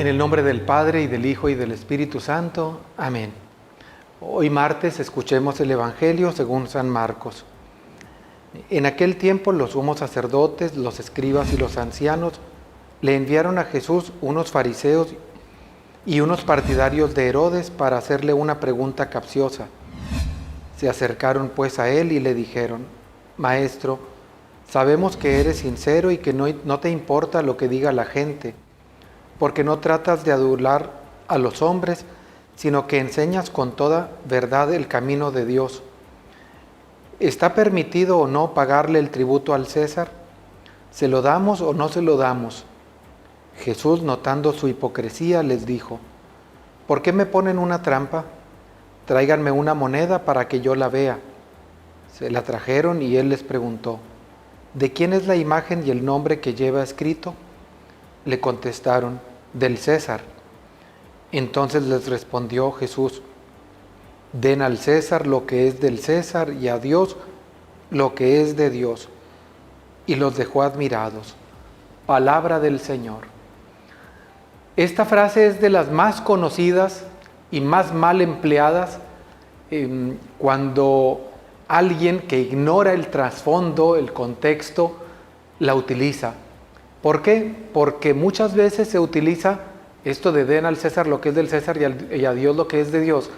En el nombre del Padre, y del Hijo, y del Espíritu Santo. Amén. Hoy martes escuchemos el Evangelio según San Marcos. En aquel tiempo los sumos sacerdotes, los escribas y los ancianos le enviaron a Jesús unos fariseos y unos partidarios de Herodes para hacerle una pregunta capciosa. Se acercaron pues a él y le dijeron: Maestro, sabemos que eres sincero y que no te importa lo que diga la gente, porque no tratas de adular a los hombres, sino que enseñas con toda verdad el camino de Dios. ¿Está permitido o no pagarle el tributo al César? ¿Se lo damos o no se lo damos? Jesús, notando su hipocresía, les dijo: ¿Por qué me ponen una trampa? Tráiganme una moneda para que yo la vea. Se la trajeron y él les preguntó: ¿De quién es la imagen y el nombre que lleva escrito? Le contestaron: del César. Entonces les respondió Jesús: Den al César lo que es del César y a Dios lo que es de Dios. Y los dejó admirados. Palabra del Señor. Esta frase es de las más conocidas y más mal empleadas cuando alguien que ignora el trasfondo, el contexto, la utiliza. ¿Por qué? Porque muchas veces se utiliza esto de den al César lo que es del César y a Dios lo que es de Dios,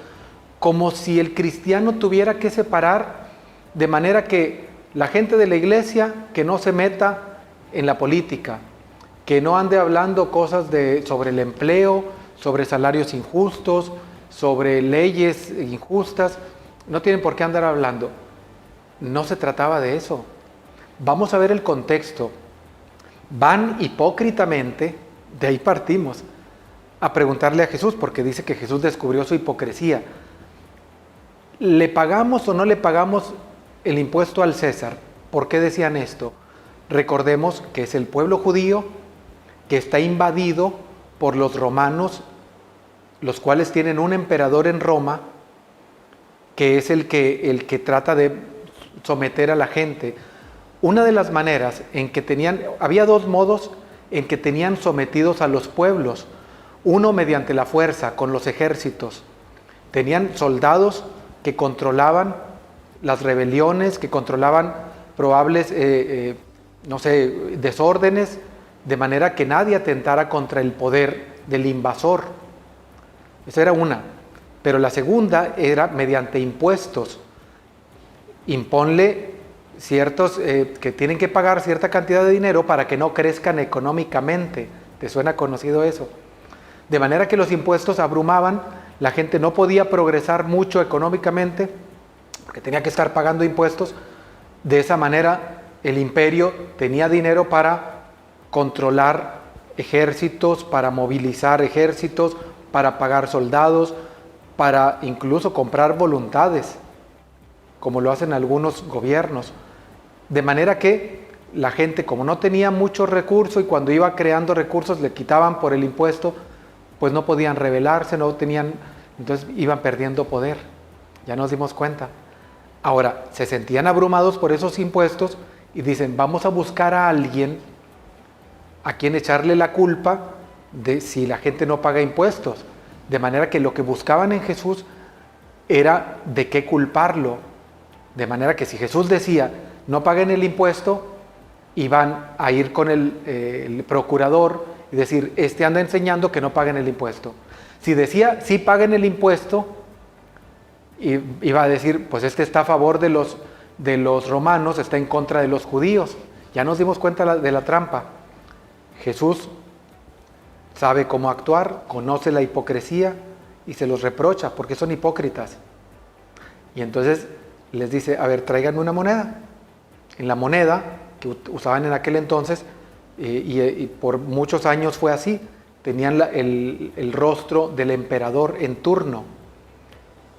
como si el cristiano tuviera que separar, de manera que la gente de la iglesia que no se meta en la política, que no ande hablando cosas sobre el empleo, sobre salarios injustos, sobre leyes injustas, no tienen por qué andar hablando. No se trataba de eso. Vamos a ver el contexto. Van hipócritamente, de ahí partimos, a preguntarle a Jesús, porque dice que Jesús descubrió su hipocresía. ¿Le pagamos o no le pagamos el impuesto al César? ¿Por qué decían esto? Recordemos que es el pueblo judío que está invadido por los romanos, los cuales tienen un emperador en Roma, que es el que trata de someter a la gente. Una de las maneras en que había dos modos en que tenían sometidos a los pueblos. Uno mediante la fuerza, con los ejércitos. Tenían soldados que controlaban las rebeliones, que controlaban probables, desórdenes, de manera que nadie atentara contra el poder del invasor. Esa era una. Pero la segunda era mediante impuestos. Imponle ciertos que tienen que pagar cierta cantidad de dinero para que no crezcan económicamente. ¿Te suena conocido eso? De manera que los impuestos abrumaban, la gente no podía progresar mucho económicamente porque tenía que estar pagando impuestos. De esa manera el imperio tenía dinero para controlar ejércitos, para movilizar ejércitos, para pagar soldados, para incluso comprar voluntades, como lo hacen algunos gobiernos. De manera que la gente, como no tenía mucho recurso y cuando iba creando recursos le quitaban por el impuesto, pues no podían rebelarse, entonces iban perdiendo poder. Ya nos dimos cuenta. Ahora, se sentían abrumados por esos impuestos y dicen: vamos a buscar a alguien a quien echarle la culpa de si la gente no paga impuestos. De manera que lo que buscaban en Jesús era de qué culparlo. De manera que si Jesús decía: no paguen el impuesto, iban a ir con el procurador y decir: este anda enseñando que no paguen el impuesto. Si decía: sí paguen el impuesto, iba a decir: pues este está a favor de los romanos, está en contra de los judíos. Ya nos dimos cuenta de la trampa. Jesús sabe cómo actuar, conoce la hipocresía y se los reprocha porque son hipócritas. Y entonces les dice: a ver, tráiganme una moneda. En la moneda que usaban en aquel entonces, y por muchos años fue así, tenían el rostro del emperador en turno.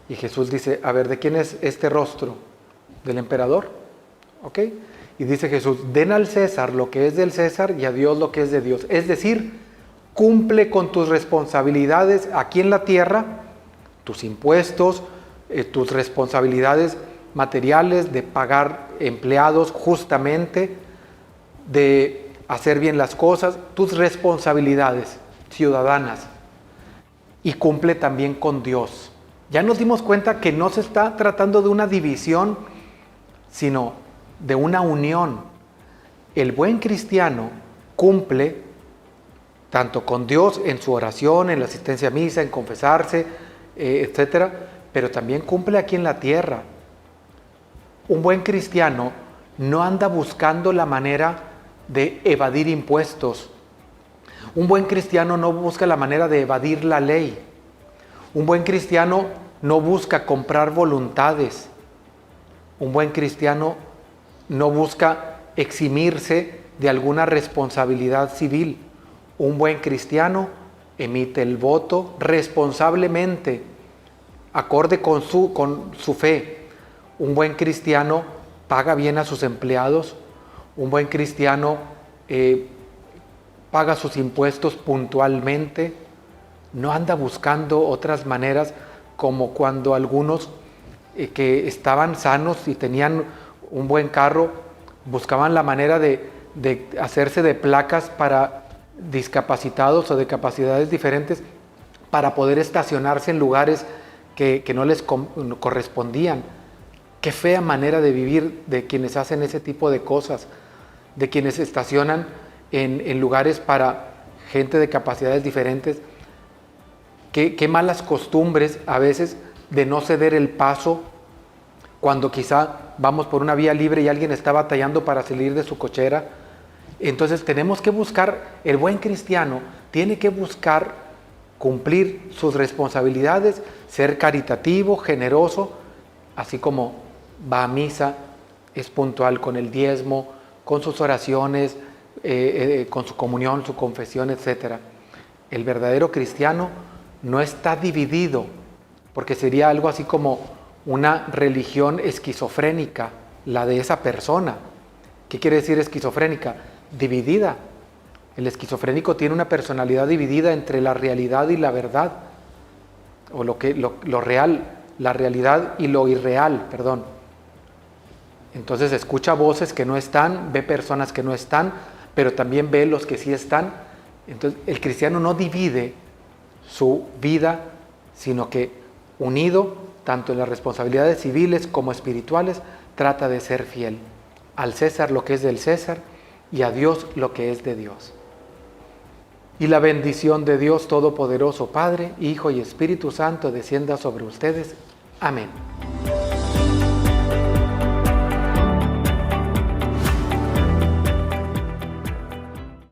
Y Jesús dice: a ver, ¿de quién es este rostro? ¿Del emperador? ¿Ok? Y dice Jesús: den al César lo que es del César y a Dios lo que es de Dios. Es decir, cumple con tus responsabilidades aquí en la tierra, tus impuestos, tus responsabilidades materiales, de pagar empleados justamente, de hacer bien las cosas, tus responsabilidades. ciudadanas y cumple también con Dios. Ya nos dimos cuenta que no se está tratando de una división, sino de una unión. El buen cristiano cumple tanto con Dios en su oración, en la asistencia a misa, en confesarse, etcétera, pero también cumple aquí en la tierra. Un buen cristiano no anda buscando la manera de evadir impuestos. Un buen cristiano no busca la manera de evadir la ley. Un buen cristiano no busca comprar voluntades. Un buen cristiano no busca eximirse de alguna responsabilidad civil. Un buen cristiano emite el voto responsablemente, acorde con su fe. Un buen cristiano paga bien a sus empleados. Un buen cristiano paga sus impuestos puntualmente. No anda buscando otras maneras, como cuando algunos que estaban sanos y tenían un buen carro, buscaban la manera de hacerse de placas para discapacitados o de capacidades diferentes para poder estacionarse en lugares que no les correspondían. Qué fea manera de vivir de quienes hacen ese tipo de cosas, de quienes estacionan en lugares para gente de capacidades diferentes. Qué malas costumbres a veces de no ceder el paso cuando quizá vamos por una vía libre y alguien está batallando para salir de su cochera. Entonces tenemos que buscar, el buen cristiano tiene que buscar cumplir sus responsabilidades, ser caritativo, generoso, así como va a misa, es puntual con el diezmo, con sus oraciones, con su comunión, su confesión, etc. El verdadero cristiano no está dividido, porque sería algo así como una religión esquizofrénica, la de esa persona. ¿Qué quiere decir esquizofrénica? Dividida. El esquizofrénico tiene una personalidad dividida entre la realidad y la verdad, o lo real, la realidad y lo irreal, perdón. Entonces escucha voces que no están, ve personas que no están, pero también ve los que sí están. Entonces el cristiano no divide su vida, sino que unido tanto en las responsabilidades civiles como espirituales, trata de ser fiel. Al César lo que es del César y a Dios lo que es de Dios. Y la bendición de Dios Todopoderoso, Padre, Hijo y Espíritu Santo descienda sobre ustedes. Amén.